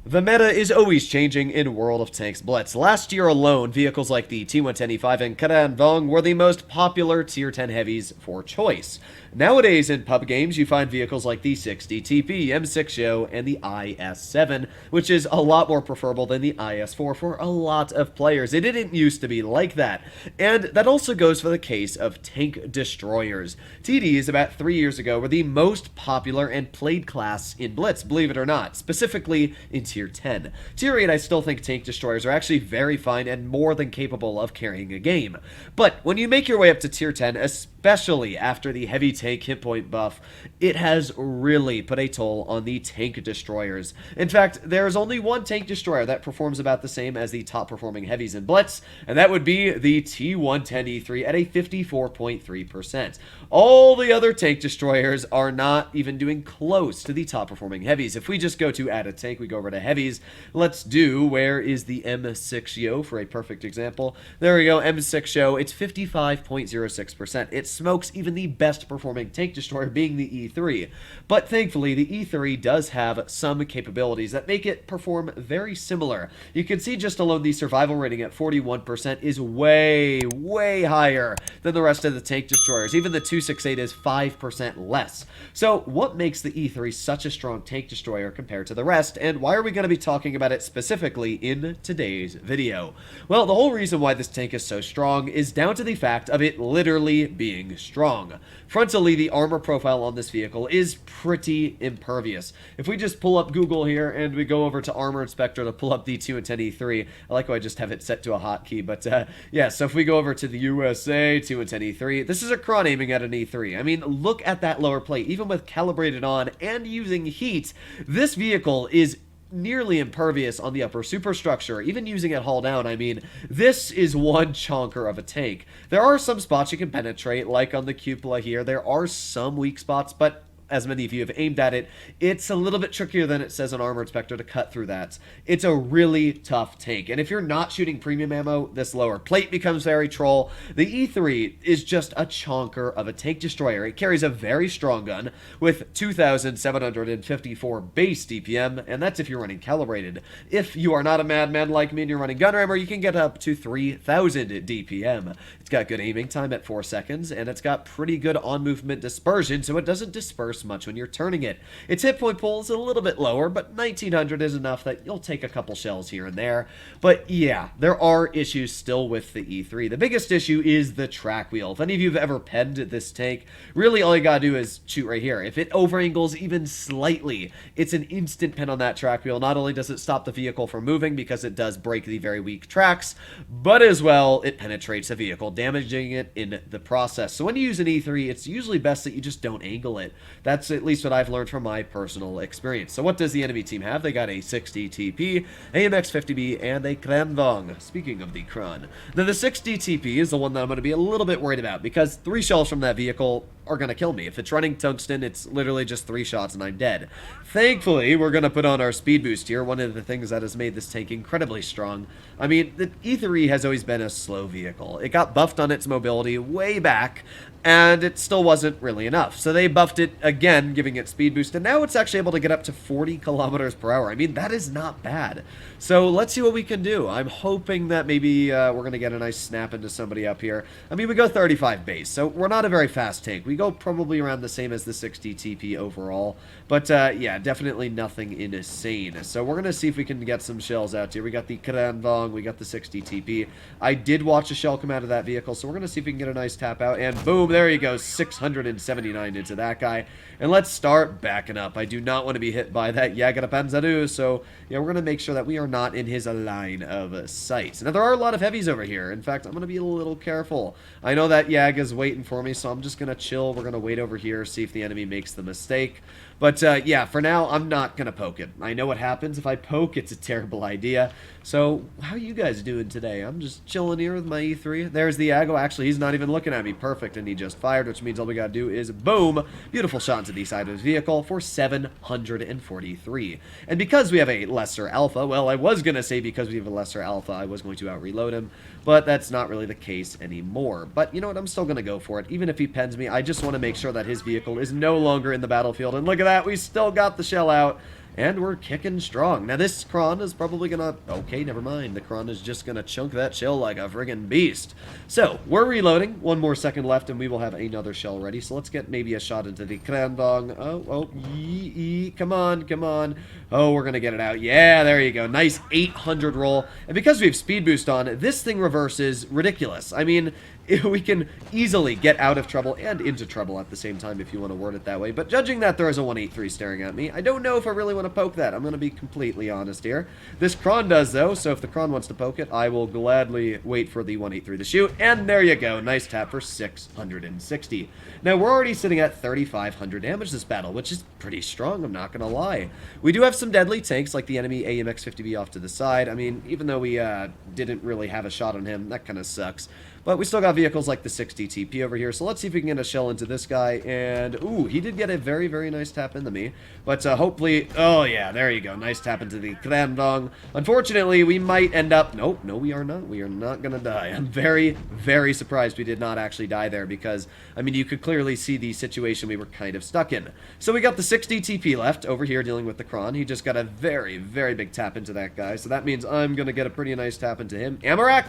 The meta is always changing in World of Tanks Blitz. Last year alone, vehicles like the T110E3 and Karanvong were the most popular Tier 10 heavies for choice. Nowadays in pub games, you find vehicles like the 60TP, M6O, and the IS-7, which is a lot more preferable than the IS-4 for a lot of players. It didn't used to be like that. And that also goes for the case of tank destroyers. TDs about 3 years ago were the most popular and played class in Blitz, believe it or not, specifically in Tier 10. Tier 8, I still think tank destroyers are actually very fine and more than capable of carrying a game. But when you make your way up to Tier 10, especially after the heavy tank hit point buff, it has really put a toll on the tank destroyers. In fact, there's only one tank destroyer that performs about the same as the top performing heavies in Blitz, and that would be the T110E3 at a 54.3%. All the other tank destroyers are not even doing close to the top performing heavies. If we just go to add a tank, we go over to heavies. Let's do, where is the M6O for a perfect example? There we go, M6O, it's 55.06%. It smokes even the best performing tank destroyer being the E3. But thankfully, the E3 does have some capabilities that make it perform very similar. You can see just alone the survival rating at 41% is way, way higher than the rest of the tank destroyers. Even the 268 is 5% less. So what makes the E3 such a strong tank destroyer compared to the rest, and why are we going to be talking about it specifically in today's video? Well, the whole reason why this tank is so strong is down to the fact of it literally being strong. Frontally, the armor profile on this vehicle is pretty impervious. If we just pull up Google here and we go over to Armor Inspector to pull up the T110E3, I like how I just have it set to a hotkey, but yeah, so if we go over to the USA, T110E3, this is a cron aiming at an E3. I mean, look at that lower plate. Even with calibrated on and using heat, this vehicle is nearly impervious on the upper superstructure, even using it hull down. I mean, this is one chonker of a tank. There are some spots you can penetrate, like on the cupola here. There are some weak spots, but as many of you have aimed at it, it's a little bit trickier than it says on Armor Inspector to cut through that. It's a really tough tank, and if you're not shooting premium ammo, this lower plate becomes very troll. The E3 is just a chonker of a tank destroyer. It carries a very strong gun with 2,754 base DPM, and that's if you're running calibrated. If you are not a madman like me and you're running gun rammer, you can get up to 3,000 DPM. It's got good aiming time at 4 seconds, and it's got pretty good on-movement dispersion, so it doesn't disperse much when you're turning it. Its hit point pool is a little bit lower, but 1900 is enough that you'll take a couple shells here and there. But yeah, there are issues still with the E3. The biggest issue is the track wheel. If any of you have ever penned this tank, really all you gotta do is shoot right here. If it overangles even slightly, it's an instant pen on that track wheel. Not only does it stop the vehicle from moving because it does break the very weak tracks, but as well, it penetrates the vehicle, damaging it in the process. So when you use an E3, it's usually best that you just don't angle it. That's at least what I've learned from my personal experience. So what does the enemy team have? They got a 60TP, AMX-50B, and a Kranvong. Speaking of the Kran. Now the 60TP is the one that I'm going to be a little bit worried about, because 3 shells from that vehicle are going to kill me. If it's running tungsten, it's literally just 3 shots and I'm dead. Thankfully, we're going to put on our speed boost here, one of the things that has made this tank incredibly strong. I mean, the E3 has always been a slow vehicle. It got buffed on its mobility way back, and it still wasn't really enough. So they buffed it again, giving it speed boost, and now it's actually able to get up to 40 kilometers per hour. I mean, that is not bad. So let's see what we can do. I'm hoping that maybe we're going to get a nice snap into somebody up here. I mean, we go 35 base, so we're not a very fast tank. We go probably around the same as the 60 TP overall, but yeah, definitely nothing insane. So we're going to see if we can get some shells out here. We got the Kranvong, we got the 60 TP. I did watch a shell come out of that vehicle, so we're going to see if we can get a nice tap out, and boom, there he goes, 679 into that guy. And let's start backing up. I do not want to be hit by that Jägerpanzeru, so yeah, we're going to make sure that we are not in his line of sight. Now, there are a lot of heavies over here. In fact, I'm going to be a little careful. I know that Yag is waiting for me, so I'm just going to chill. We're going to wait over here, see if the enemy makes the mistake. But yeah, for now, I'm not going to poke it. I know what happens if I poke. It's a terrible idea. So how are you guys doing today? I'm just chilling here with my E3. There's the Ago. Actually, he's not even looking at me. Perfect, and he just fired, which means all we got to do is boom. Beautiful shot to the side of his vehicle for 743. And because we have a lesser alpha, well, I was going to say because we have a lesser alpha, I was going to out-reload him, but that's not really the case anymore. But you know what? I'm still going to go for it. Even if he pens me, I just want to make sure that his vehicle is no longer in the battlefield. And look at that. We still got the shell out. and we're kicking strong. Now, this Kron is probably gonna... Okay, never mind. The Kron is just gonna chunk that shell like a friggin' beast. So, we're reloading. 1 more second left, and we will have another shell ready. So, let's get maybe a shot into the Krandong. Come on, come on. Oh, we're gonna get it out. Yeah, there you go. Nice 800 roll. And because we have speed boost on, this thing reverses ridiculous. I mean, we can easily get out of trouble and into trouble at the same time, if you want to word it that way. But judging that there is a 183 staring at me, I don't know if I really want to poke that. I'm going to be completely honest here. This Kron does, though, so if the Kron wants to poke it, I will gladly wait for the 183 to shoot. And there you go. Nice tap for 660. Now, we're already sitting at 3,500 damage this battle, which is pretty strong, I'm not going to lie. We do have some deadly tanks, like the enemy AMX-50B off to the side. I mean, even though we didn't really have a shot on him, that kind of sucks. But we still got vehicles like the 60 TP over here, so let's see if we can get a shell into this guy, and, ooh, he did get a very, very nice tap into me, but hopefully, oh yeah, there you go, nice tap into the Krandong. Unfortunately, we might end up, nope, no we are not gonna die. I'm very, very surprised we did not actually die there, because, I mean, you could clearly see the situation we were kind of stuck in. So we got the 60 TP left, over here dealing with the Kron. He just got a very, very big tap into that guy, so that means I'm gonna get a pretty nice tap into him. Amarak?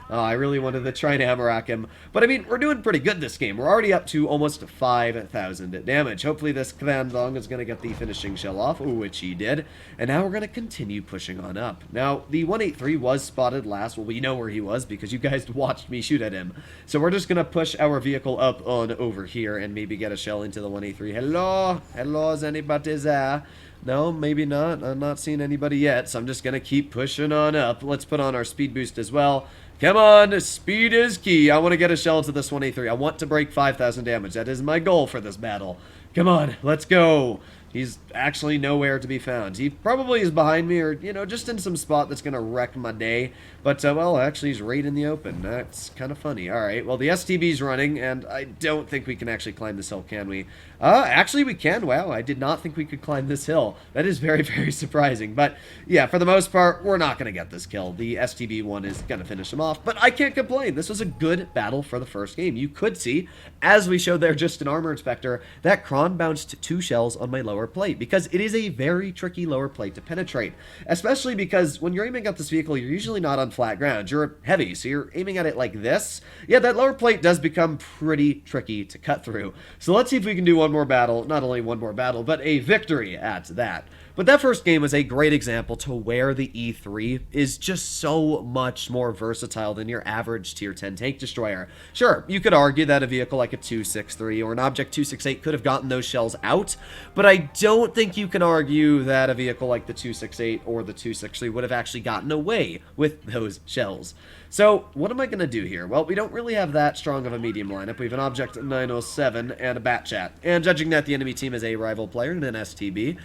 Oh, I really wanted to try and Amarak him. But, I mean, we're doing pretty good this game. We're already up to almost 5,000 damage. Hopefully this Krandong is going to get the finishing shell off, which he did. And now we're going to continue pushing on up. Now, the 183 was spotted last. Well, we know where he was because you guys watched me shoot at him. So we're just going to push our vehicle up on over here and maybe get a shell into the 183. Hello? Hello, is anybody there? No, maybe not. I'm not seeing anybody yet, so I'm just going to keep pushing on up. Let's put on our speed boost as well. Come on, speed is key. I want to get a shell to this 183. I want to break 5,000 damage. That is my goal for this battle. Come on, let's go. He's actually nowhere to be found. He probably is behind me or, you know, just in some spot that's going to wreck my day. But, well, actually, he's right in the open. That's kind of funny. All right, well, the STB's running, and I don't think we can actually climb this hill, can we? Actually, we can. Wow, I did not think we could climb this hill. That is very, very surprising. But, yeah, for the most part, we're not going to get this kill. The STB one is going to finish him off. But I can't complain. This was a good battle for the first game. You could see, as we showed there just in Armor Inspector, that Kron bounced 2 shells on my lower plate, because it is a very tricky lower plate to penetrate, especially because when you're aiming at this vehicle, you're usually not on flat ground. You're heavy, so you're aiming at it like this. Yeah, that lower plate does become pretty tricky to cut through. So let's see if we can do one more battle, not only one more battle, but a victory at that. But that first game was a great example to where the E3 is just so much more versatile than your average tier 10 tank destroyer. Sure, you could argue that a vehicle like a 263 or an Object 268 could have gotten those shells out, but I don't think you can argue that a vehicle like the 268 or the 263 would have actually gotten away with those shells. So, what am I going to do here? Well, we don't really have that strong of a medium lineup. We have an Object 907 and a Bat Chat. And judging that the enemy team is a rival player and an STB,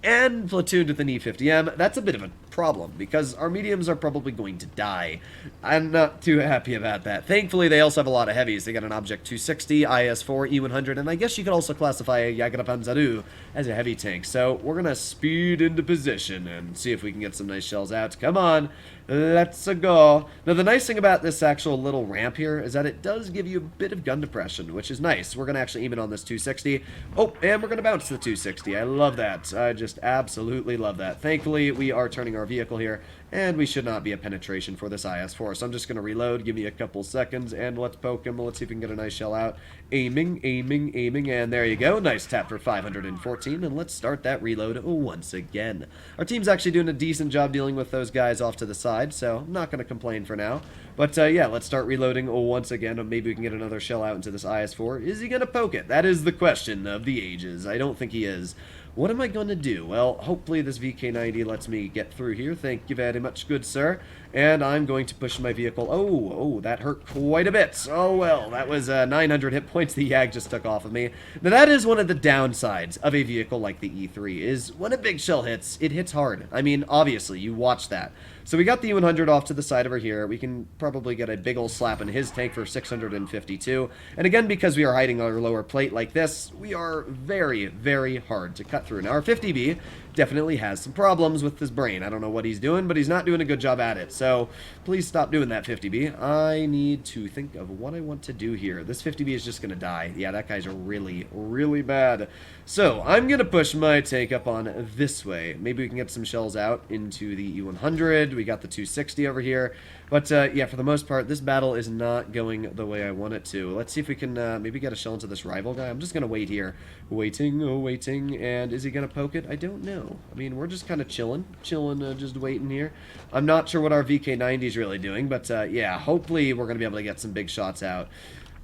and platooned with an E50M, that's a bit of a problem, because our mediums are probably going to die. I'm not too happy about that. Thankfully, they also have a lot of heavies. They got an Object 260, IS-4, E100, and I guess you could also classify a Yagarapanzaru as a heavy tank. So we're going to speed into position and see if we can get some nice shells out. Come on, let's go. Now, the nice thing about this actual little ramp here is that it does give you a bit of gun depression, which is nice. We're going to actually aim it on this 260. Oh, and we're going to bounce the 260. I love that. I just absolutely love that. Thankfully, we are turning our vehicle here, and we should not be a penetration for this IS-4. So I'm just going to reload, give me a couple seconds, and let's poke him. Let's see if we can get a nice shell out. Aiming, aiming, aiming, and there you go. Nice tap for 514, and let's start that reload once again. Our team's actually doing a decent job dealing with those guys off to the side, so I'm not going to complain for now. But, yeah, let's start reloading once again. Maybe we can get another shell out into this IS-4. Is he going to poke it? That is the question of the ages. I don't think he is. What am I going to do? Well, hopefully this VK90 lets me get through here. Thank you very much, good sir. And I'm going to push my vehicle. Oh, that hurt quite a bit. Oh, well, that was 900 hit points the Yag just took off of me. Now, that is one of the downsides of a vehicle like the E3, is when a big shell hits, it hits hard. I mean, obviously, you watch that. So we got the U100 off to the side over here. We can probably get a big ol' slap in his tank for 652. And again, because we are hiding our lower plate like this, we are very, very hard to cut through. Now, our 50B definitely has some problems with his brain. I don't know what he's doing, but he's not doing a good job at it. So please stop doing that, 50B. I need to think of what I want to do here. This 50B is just going to die. Yeah, that guy's really, really bad. So I'm going to push my tank up on this way. Maybe we can get some shells out into the E100. We got the 260 over here. But yeah, for the most part, this battle is not going the way I want it to. Let's see if we can maybe get a shell into this rival guy. I'm just going to wait here. Waiting, oh, waiting. And is he going to poke it? I don't know. I mean, we're just kind of chilling, just waiting here. I'm not sure what our VK90 is really doing, but yeah, hopefully we're going to be able to get some big shots out.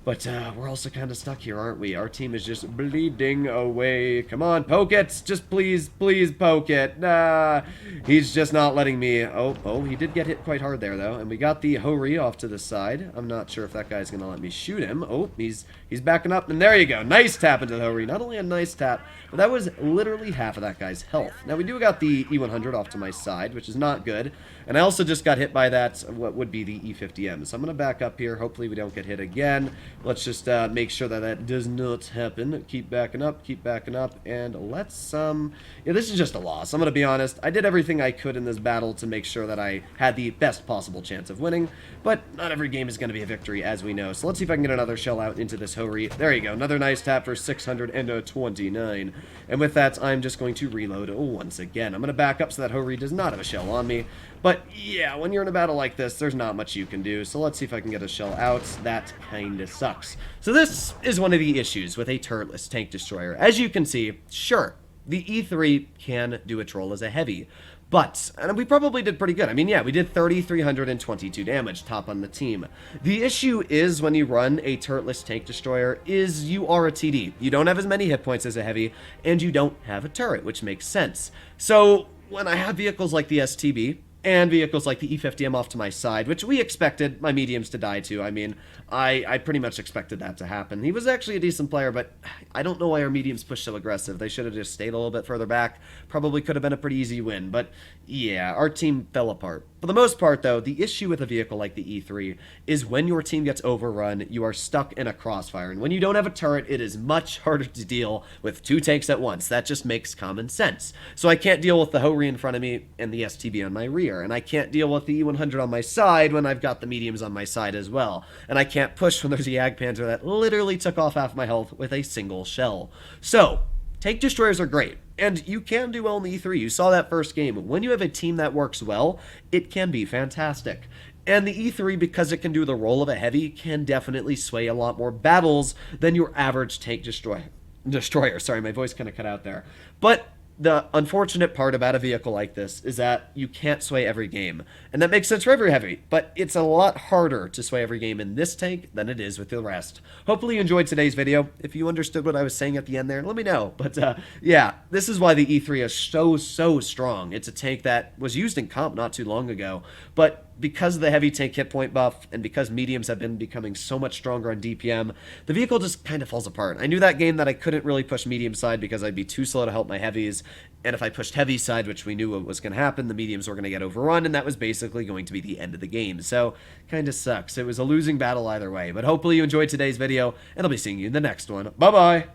But we're also kind of stuck here, aren't we? Our team is just bleeding away. Come on, poke it. Just please, please poke it. He's just not letting me. Oh, he did get hit quite hard there, though. And we got the Hori off to the side. I'm not sure if that guy's going to let me shoot him. Oh, he's backing up. And there you go. Nice tap into the Hori. Not only a nice tap, but that was literally half of that guy's health. Now, we do got the E100 off to my side, which is not good. And I also just got hit by that, what would be the E50M. So I'm going to back up here. Hopefully we don't get hit again. Let's just make sure that that does not happen. Keep backing up, and let's, yeah, this is just a loss. I'm going to be honest. I did everything I could in this battle to make sure that I had the best possible chance of winning, but not every game is going to be a victory, as we know. So let's see if I can get another shell out into this Hori. There you go. Another nice tap for 629. And with that, I'm just going to reload once again. I'm going to back up so that Hori does not have a shell on me. But yeah, when you're in a battle like this, there's not much you can do. So let's see if I can get a shell out. That kind of sucks. So this is one of the issues with a turretless tank destroyer. As you can see, sure, the E3 can do a troll as a heavy. But, and we probably did pretty good. I mean, yeah, we did 3,322 damage, top on the team. The issue is when you run a turretless tank destroyer is you are a TD. You don't have as many hit points as a heavy, and you don't have a turret, which makes sense. So when I have vehicles like the STB, and vehicles like the E50M off to my side, which we expected my mediums to die to. I mean, I pretty much expected that to happen. He was actually a decent player, but I don't know why our mediums pushed so aggressive. They should have just stayed a little bit further back. Probably could have been a pretty easy win, but yeah, our team fell apart. For the most part, though, the issue with a vehicle like the E3 is when your team gets overrun, you are stuck in a crossfire. And when you don't have a turret, it is much harder to deal with two tanks at once. That just makes common sense. So I can't deal with the Hori in front of me and the STB on my rear. And I can't deal with the E100 on my side when I've got the mediums on my side as well. And I can't push when there's a Jagdpanzer that literally took off half my health with a single shell. So, tank destroyers are great. And you can do well in the E3. You saw that first game. When you have a team that works well, it can be fantastic. And the E3, because it can do the role of a heavy, can definitely sway a lot more battles than your average tank destroyer. Sorry, my voice kind of cut out there. But the unfortunate part about a vehicle like this is that you can't sway every game. And that makes sense for every heavy, but it's a lot harder to sway every game in this tank than it is with the rest. Hopefully you enjoyed today's video. If you understood what I was saying at the end there, let me know. But yeah, this is why the E3 is so strong. It's a tank that was used in comp not too long ago, but because of the heavy tank hit point buff and because mediums have been becoming so much stronger on DPM, the vehicle just kind of falls apart. I knew that game that I couldn't really push medium side because I'd be too slow to help my heavies, and if I pushed heavy side, which we knew what was going to happen, the mediums were going to get overrun, and that was basically going to be the end of the game. So, kind of sucks. It was a losing battle either way, but hopefully you enjoyed today's video, and I'll be seeing you in the next one. Bye-bye!